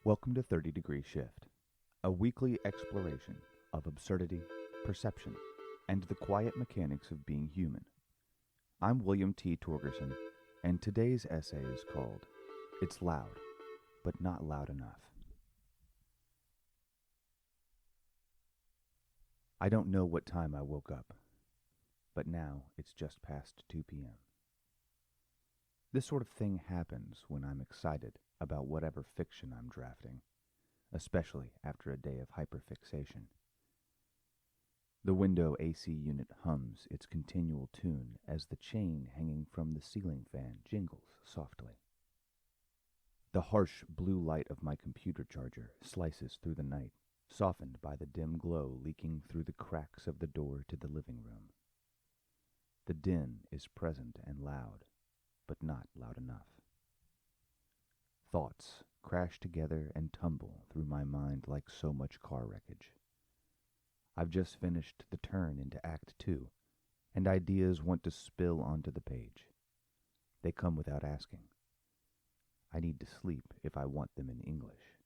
Welcome to 30 Degree Shift, a weekly exploration of absurdity, perception, and the quiet mechanics of being human. I'm William T. Torgerson, and today's essay is called It's Loud, but Not Loud Enough. I don't know what time I woke up, but now it's just past 2 p.m. This sort of thing happens when I'm excited about whatever fiction I'm drafting, especially after a day of hyperfixation. The window AC unit hums its continual tune as the chain hanging from the ceiling fan jingles softly. The harsh blue light of my computer charger slices through the night, softened by the dim glow leaking through the cracks of the door to the living room. The din is present and loud, but not loud enough. Thoughts crash together and tumble through my mind like so much car wreckage. I've just finished the turn into Act 2, and ideas want to spill onto the page. They come without asking. I need to sleep if I want them in English.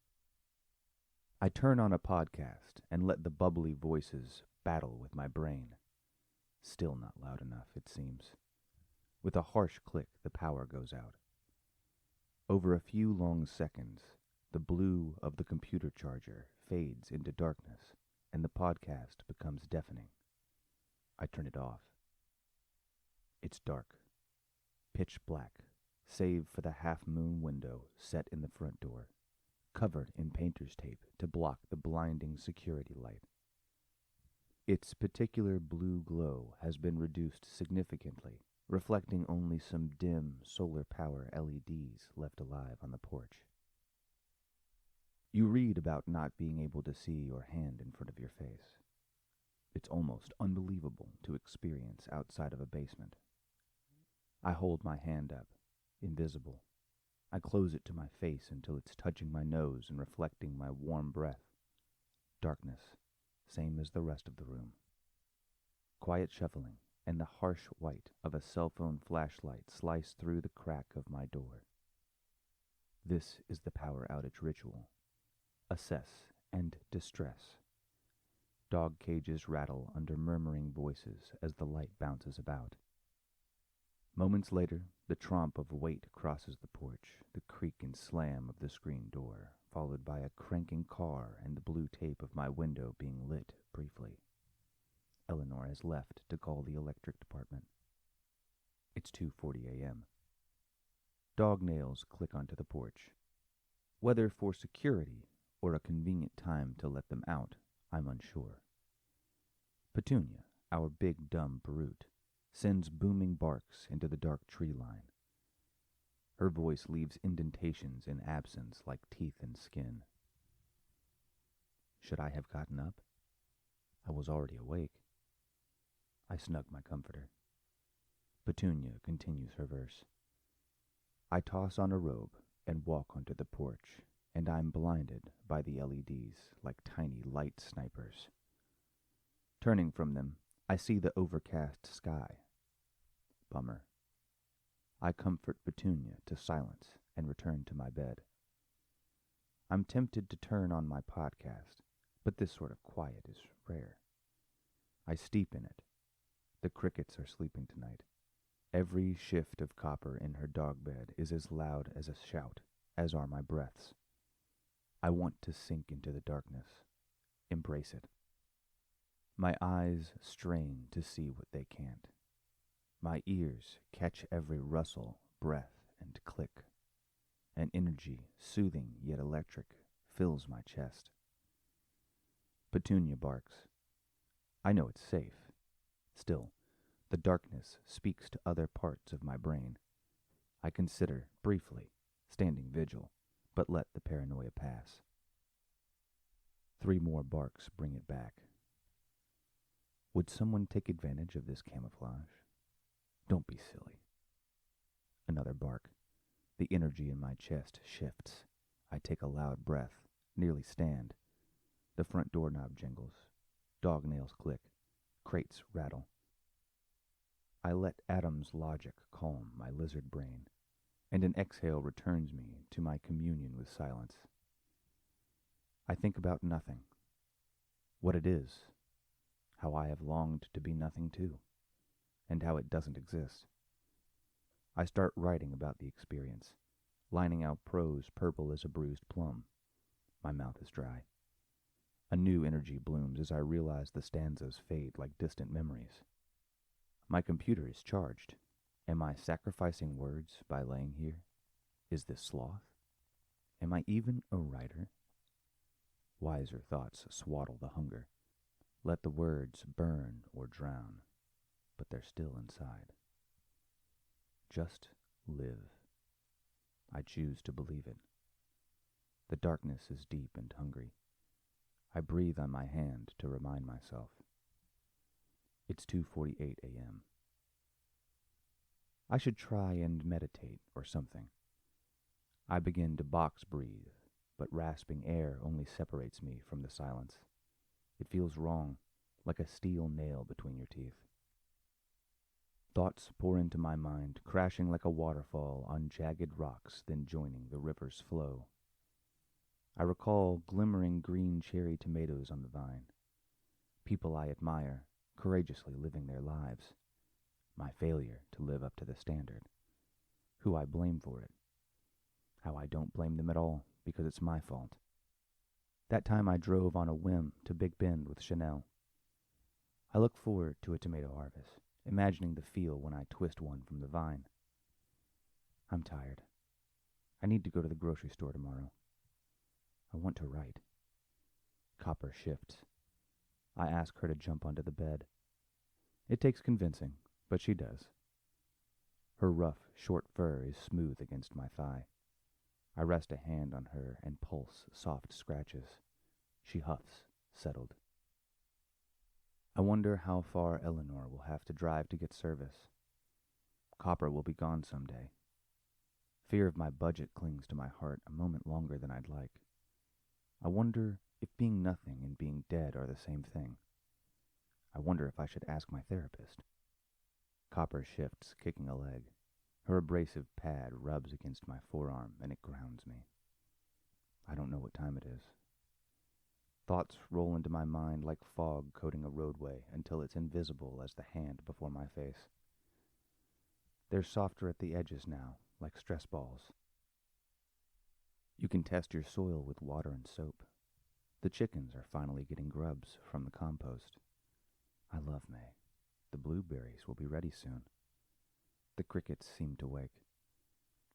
I turn on a podcast and let the bubbly voices battle with my brain. Still not loud enough, it seems. With a harsh click, the power goes out. Over a few long seconds, the blue of the computer charger fades into darkness, and the podcast becomes deafening. I turn it off. It's dark, pitch black, save for the half-moon window set in the front door, covered in painter's tape to block the blinding security light. Its particular blue glow has been reduced significantly, reflecting only some dim solar power LEDs left alive on the porch. You read about not being able to see your hand in front of your face. It's almost unbelievable to experience outside of a basement. I hold my hand up, invisible. I close it to my face until it's touching my nose and reflecting my warm breath. Darkness, same as the rest of the room. Quiet shuffling and the harsh white of a cell phone flashlight slice through the crack of my door. This is the power outage ritual. Assess and distress. Dog cages rattle under murmuring voices as the light bounces about. Moments later, the tromp of weight crosses the porch, the creak and slam of the screen door, followed by a cranking car and the blue tape of my window being lit briefly. Eleanor has left to call the electric department. It's 2:40 a.m. Dog nails click onto the porch. Whether for security or a convenient time to let them out, I'm unsure. Petunia, our big dumb brute, sends booming barks into the dark tree line. Her voice leaves indentations in absence like teeth and skin. Should I have gotten up? I was already awake. I snug my comforter. Petunia continues her verse. I toss on a robe and walk onto the porch, and I'm blinded by the LEDs like tiny light snipers. Turning from them, I see the overcast sky. Bummer. I comfort Petunia to silence and return to my bed. I'm tempted to turn on my podcast, but this sort of quiet is rare. I steep in it. The crickets are sleeping tonight. Every shift of copper in her dog bed is as loud as a shout, as are my breaths. I want to sink into the darkness, embrace it. My eyes strain to see what they can't. My ears catch every rustle, breath, and click. An energy, soothing yet electric, fills my chest. Petunia barks. I know it's safe. Still, the darkness speaks to other parts of my brain. I consider, briefly, standing vigil, but let the paranoia pass. 3 more barks bring it back. Would someone take advantage of this camouflage? Don't be silly. Another bark. The energy in my chest shifts. I take a loud breath, nearly stand. The front doorknob jingles. Dog nails click. Crates rattle. I let Adam's logic calm my lizard brain, and an exhale returns me to my communion with silence. I think about nothing, what it is, how I have longed to be nothing too, and how it doesn't exist. I start writing about the experience, lining out prose purple as a bruised plum. My mouth is dry. A new energy blooms as I realize the stanzas fade like distant memories. My computer is charged. Am I sacrificing words by laying here? Is this sloth? Am I even a writer? Wiser thoughts swaddle the hunger. Let the words burn or drown, but they're still inside. Just live. I choose to believe it. The darkness is deep and hungry. I breathe on my hand to remind myself. It's 2:48 a.m. I should try and meditate or something. I begin to box breathe, but rasping air only separates me from the silence. It feels wrong, like a steel nail between your teeth. Thoughts pour into my mind, crashing like a waterfall on jagged rocks, then joining the river's flow. I recall glimmering green cherry tomatoes on the vine. People I admire, courageously living their lives. My failure to live up to the standard. Who I blame for it. How I don't blame them at all, because it's my fault. That time I drove on a whim to Big Bend with Chanel. I look forward to a tomato harvest, imagining the feel when I twist one from the vine. I'm tired. I need to go to the grocery store tomorrow. I want to write. Copper shifts. I ask her to jump onto the bed. It takes convincing, but she does. Her rough, short fur is smooth against my thigh. I rest a hand on her and pulse soft scratches. She huffs, settled. I wonder how far Eleanor will have to drive to get service. Copper will be gone someday. Fear of my budget clings to my heart a moment longer than I'd like. I wonder if being nothing and being dead are the same thing. I wonder if I should ask my therapist. Copper shifts, kicking a leg. Her abrasive pad rubs against my forearm, and it grounds me. I don't know what time it is. Thoughts roll into my mind like fog coating a roadway until it's invisible as the hand before my face. They're softer at the edges now, like stress balls. You can test your soil with water and soap. The chickens are finally getting grubs from the compost. I love May. The blueberries will be ready soon. The crickets seem to wake.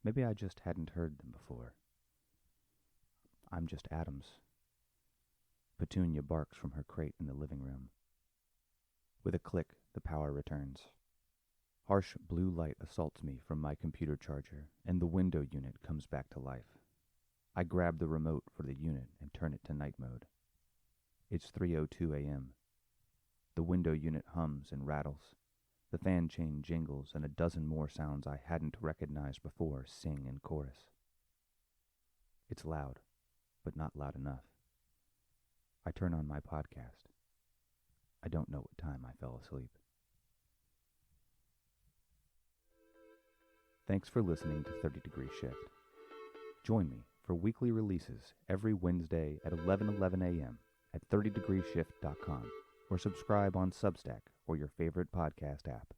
Maybe I just hadn't heard them before. I'm just atoms. Petunia barks from her crate in the living room. With a click, the power returns. Harsh blue light assaults me from my computer charger, and the window unit comes back to life. I grab the remote for the unit and turn it to night mode. It's 3:02 a.m. The window unit hums and rattles. The fan chain jingles, and a dozen more sounds I hadn't recognized before sing in chorus. It's loud, but not loud enough. I turn on my podcast. I don't know what time I fell asleep. Thanks for listening to 30 Degree Shift. Join me for weekly releases every Wednesday at 11:11 a.m. at 30degreeshift.com or subscribe on Substack or your favorite podcast app.